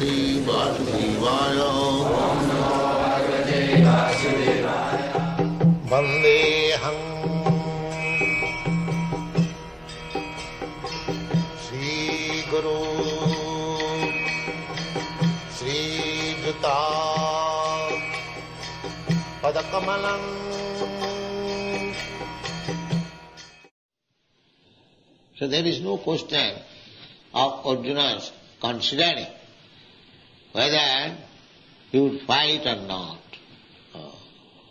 Shri Vasudevaya. Vandeham Shri Guru Shri Juta Padakamalam. So there is no question of Arjuna's considering whether he would fight or not.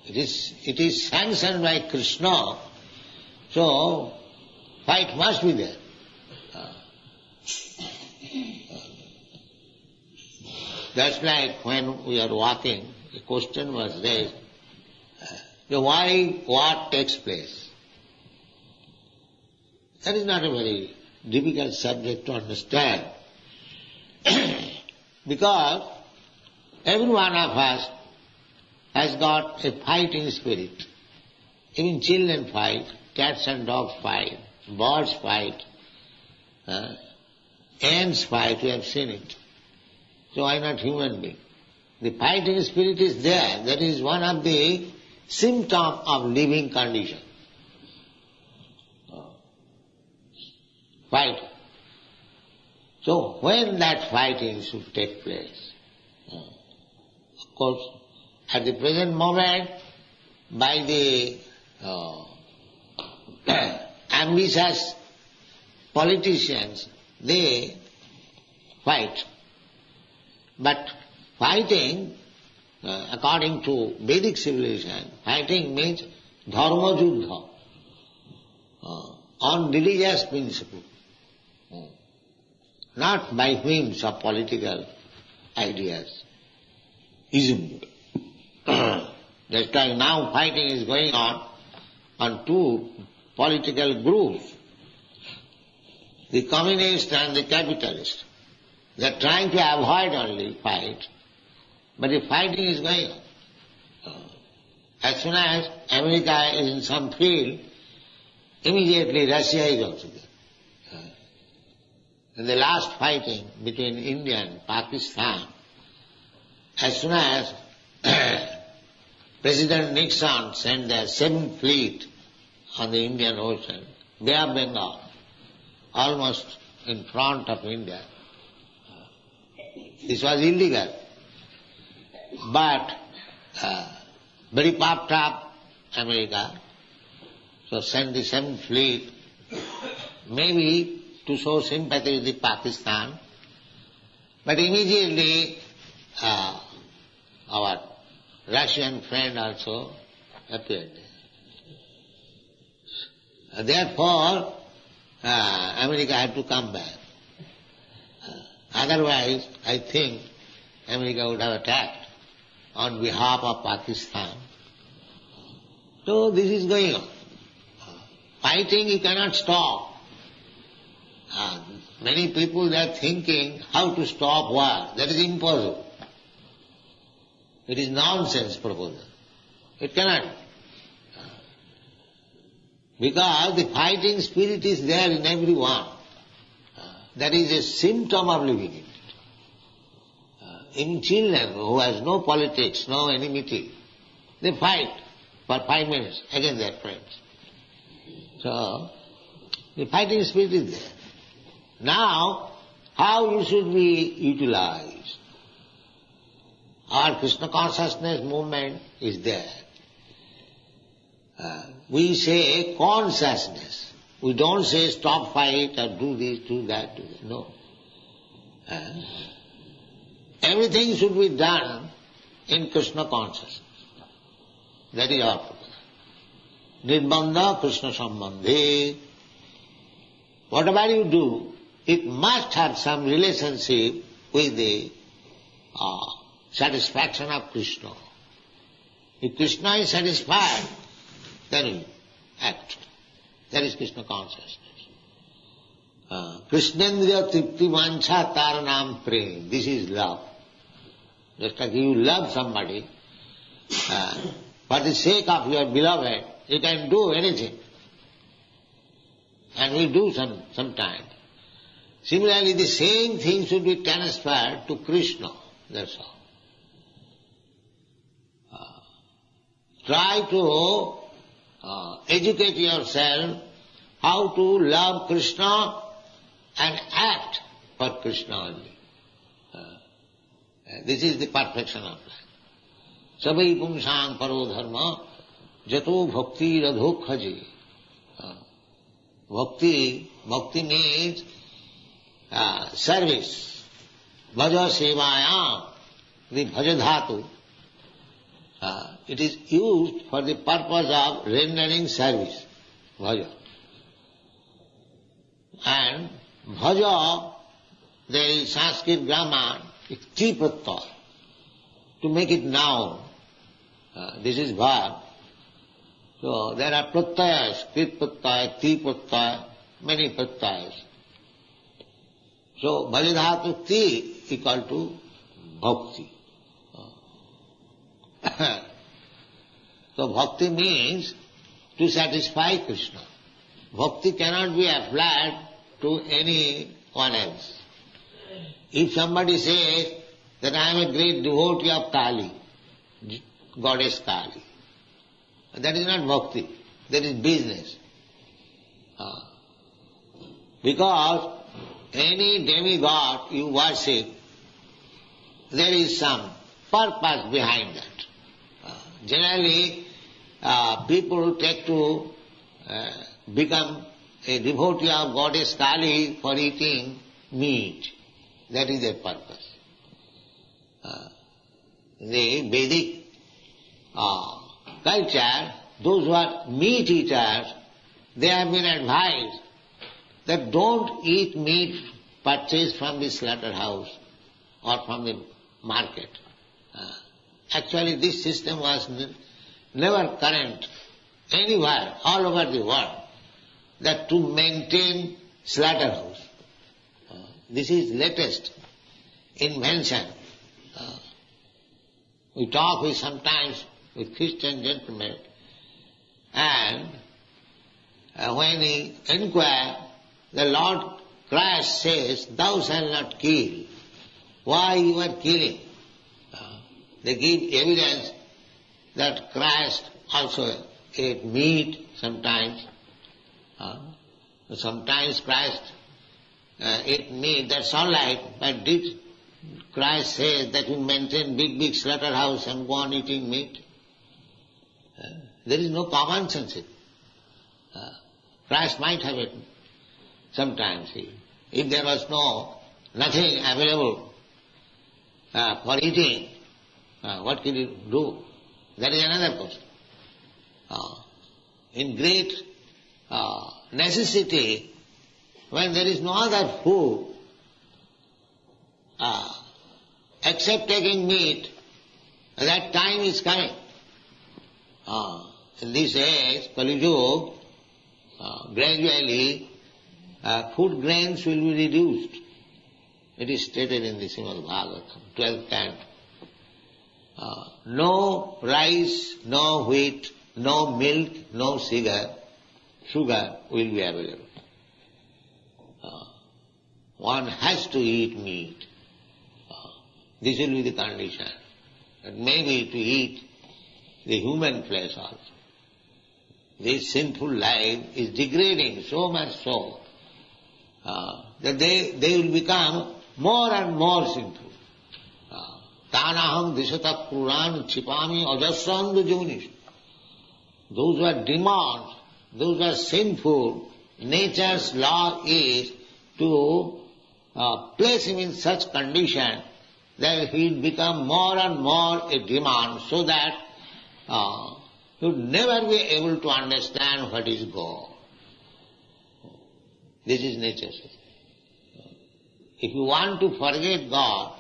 It is sanctioned by Krishna, so fight must be there. That's like when we are walking, the question was raised, why what takes place? That is not a very difficult subject to understand. Because every one of us has got a fighting spirit. Even children fight, cats and dogs fight, birds fight, ants fight, we have seen it. So why not human being? The fighting spirit is there. That is one of the symptoms of living condition. Fight. So when that fighting should take place? Of course, at the present moment, by the ambitious politicians, they fight. But fighting, according to Vedic civilization, fighting means dharma juddha, on religious principle, not by whims of political ideas, ism. Just like now fighting is going on two political groups, the communist and the capitalist. They are trying to avoid only fight, but the fighting is going on. As soon as America is in some field, immediately Russia is also there. In the last fighting between India and Pakistan, as soon as President Nixon sent the 7th Fleet on the Indian Ocean, Bay of Bengal, almost in front of India, this was illegal. But very puffed up America, so sent the 7th Fleet, maybe to show sympathy with the Pakistan, but immediately our Russian friend also appeared. Therefore, America had to come back. Otherwise, I think America would have attacked on behalf of Pakistan. So this is going on. Fighting you cannot stop. Many people they are thinking how to stop war. That is impossible. It is nonsense proposal. It cannot. Because the fighting spirit is there in everyone. That is a symptom of living in it. In children who has no politics, no enmity, they fight for 5 minutes against their friends. So, the fighting spirit is there. Now, how you should be utilized? Our Krishna consciousness movement is there. We say consciousness. We don't say stop fight or do this, do that, do that. No. Everything should be done in Krishna consciousness. That is our purpose. Nirbandha Krishna Sambandhe. Whatever you do, it must have some relationship with the satisfaction of Krishna. If Krishna is satisfied, then you act. That is Krishna consciousness. Krishnendriya tripti vancha taranam prem. This is love. Just like you love somebody, for the sake of your beloved, you can do anything. And we do sometimes. Similarly, the same thing should be transferred to Krishna. That's all. Try to educate yourself how to love Krishna and act for Krishna only. This is the perfection of life. Sabai pumsang paro dharma jato bhakti radho khaji. Bhakti means service. Bhaja sevayam, the bhaja dhatu. It is used for the purpose of rendering service. Bhaja. And bhaja, there is Sanskrit grammar, it's ti pratyaya. To make it noun, this is verb. So there are pratyayas, krit pratyaya, ti pratyaya, many pratyayas. So bhajadhatu ti equal to bhakti. So bhakti means to satisfy Krishna. Bhakti cannot be applied to anyone else. If somebody says that I am a great devotee of Kali, goddess Kali, that is not bhakti, that is business. Because any demigod you worship, there is some purpose behind that. Generally, people take to become a devotee of goddess Kali for eating meat. That is their purpose. The Vedic culture, those who are meat eaters, they have been advised that don't eat meat purchased from the slaughterhouse or from the market. Actually, this system was never current anywhere, all over the world, that to maintain slaughterhouse. This is latest invention. We talk sometimes with Christian gentlemen, and when we inquire, the Lord Christ says, "Thou shalt not kill." Why you are killing? They give evidence that Christ also ate meat sometimes. Sometimes Christ ate meat, that's all right, but did Christ say that you maintain big slaughterhouse and go on eating meat? There is no common sense. Christ might have eaten sometimes. If there was nothing available for eating, what can you do? That is another question. In great necessity, when there is no other food, except taking meat, that time is coming. In this age, Kali Yuga, gradually food grains will be reduced. It is stated in the Srimad Bhagavatam, 12th canto. No rice, no wheat, no milk, no sugar will be available. One has to eat meat. This will be the condition. And maybe to eat the human flesh also. This sinful life is degrading so much so that they will become more and more sinful. Tanaham disata puran chipami ajasrandu junish. Those who are demons, those who are sinful, nature's law is to place him in such condition that he will become more and more a demon, so that he will never be able to understand what is God. This is nature's system. If you want to forget God,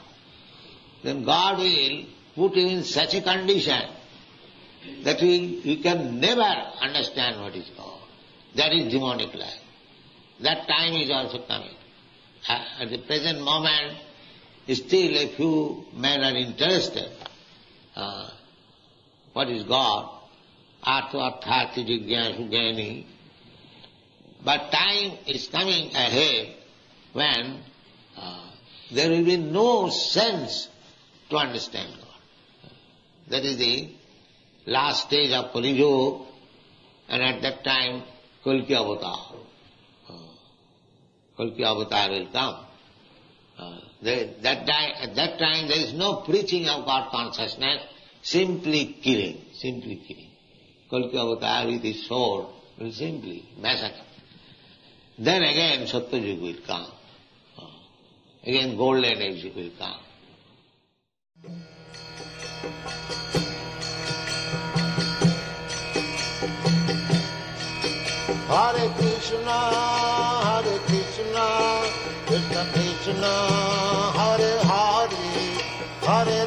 then God will put you in such a condition that you can never understand what is God. That is demonic life. That time is also coming. At the present moment, still a few men are interested. What is God? Artha arthati jigyasu jnani. But time is coming ahead when there will be no sense to understand God. That is the last stage of Kali Yuga, and at that time Kalki Avatar. Kalki Avatar will come. At that time there is no preaching of God consciousness, simply killing. Kalki Avatar with his sword will simply massacre. Then again Satyajug will come. Again golden age will come. Hare Krishna, Krishna Krishna, Hare Hare, Hare